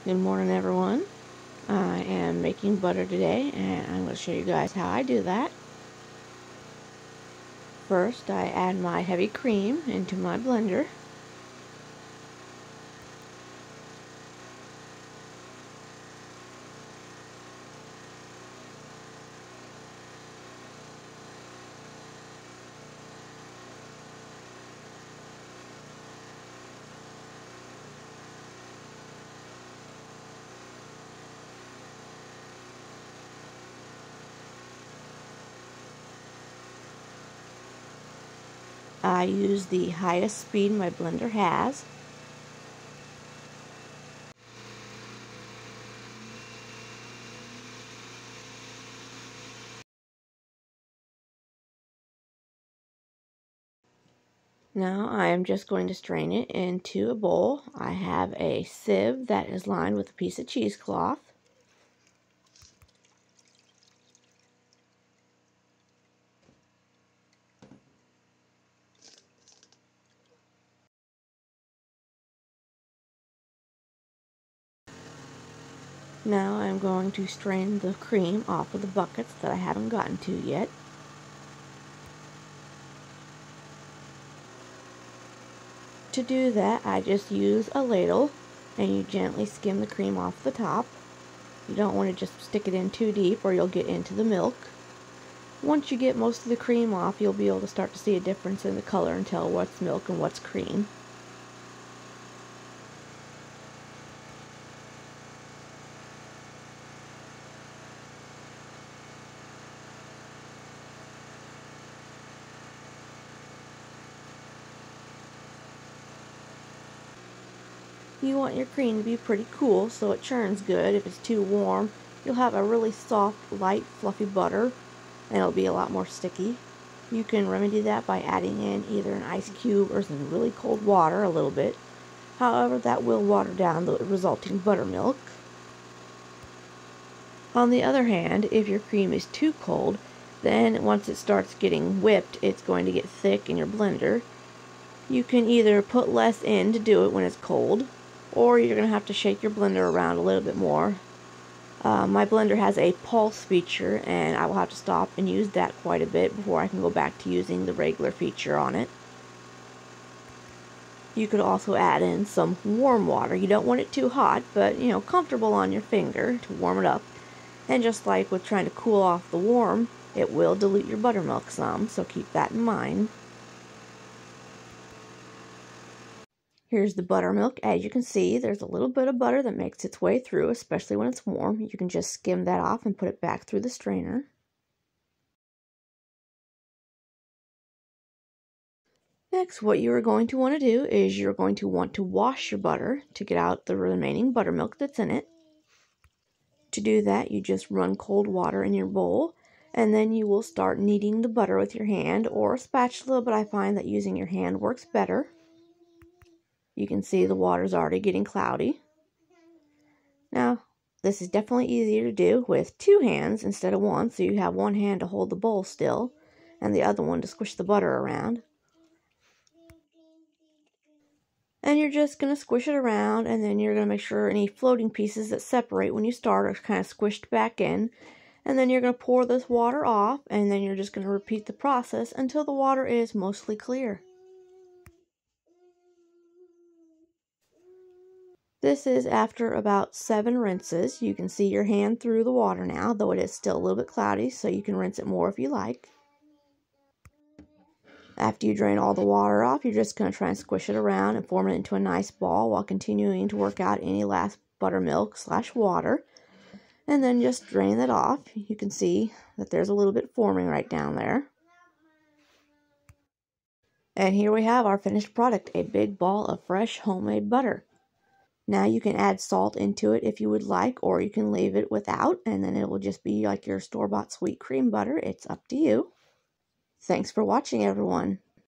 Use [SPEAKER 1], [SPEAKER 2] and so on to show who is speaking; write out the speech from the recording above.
[SPEAKER 1] Good morning, everyone. I am making butter today, and I'm going to show you guys how I do that. First, I add my heavy cream into my blender. I use the highest speed my blender has. Now I am just going to strain it into a bowl. I have a sieve that is lined with a piece of cheesecloth. Now I'm going to strain the cream off of the buckets that I haven't gotten to yet. To do that, I just use a ladle and you gently skim the cream off the top. You don't want to just stick it in too deep or you'll get into the milk. Once you get most of the cream off, you'll be able to start to see a difference in the color and tell what's milk and what's cream. You want your cream to be pretty cool so it churns good. If it's too warm, you'll have a really soft, light, fluffy butter and it'll be a lot more sticky. You can remedy that by adding in either an ice cube or some really cold water a little bit. However, that will water down the resulting buttermilk. On the other hand, if your cream is too cold, then once it starts getting whipped, it's going to get thick in your blender. You can either put less in to do it when it's cold, or you're going to have to shake your blender around a little bit more. My blender has a pulse feature, and I will have to stop and use that quite a bit before I can go back to using the regular feature on it. You could also add in some warm water. You don't want it too hot, but comfortable on your finger to warm it up. And just like with trying to cool off the warm, it will dilute your buttermilk some, so keep that in mind. Here's the buttermilk. As you can see, there's a little bit of butter that makes its way through, especially when it's warm. You can just skim that off and put it back through the strainer. Next, what you are going to want to do is you're going to want to wash your butter to get out the remaining buttermilk that's in it. To do that, you just run cold water in your bowl, and then you will start kneading the butter with your hand or a spatula, but I find that using your hand works better. You can see the water's already getting cloudy. Now, this is definitely easier to do with two hands instead of one, so you have one hand to hold the bowl still, and the other one to squish the butter around. And you're just going to squish it around, and then you're going to make sure any floating pieces that separate when you start are kind of squished back in. And then you're going to pour this water off, and then you're just going to repeat the process until the water is mostly clear. This is after about 7 rinses. You can see your hand through the water now, though it is still a little bit cloudy, so you can rinse it more if you like. After you drain all the water off, you're just going to try and squish it around and form it into a nice ball while continuing to work out any last buttermilk/water. And then just drain that off. You can see that there's a little bit forming right down there. And here we have our finished product, a big ball of fresh homemade butter. Now you can add salt into it if you would like, or you can leave it without, and then it will just be like your store-bought sweet cream butter. It's up to you. Thanks for watching, everyone.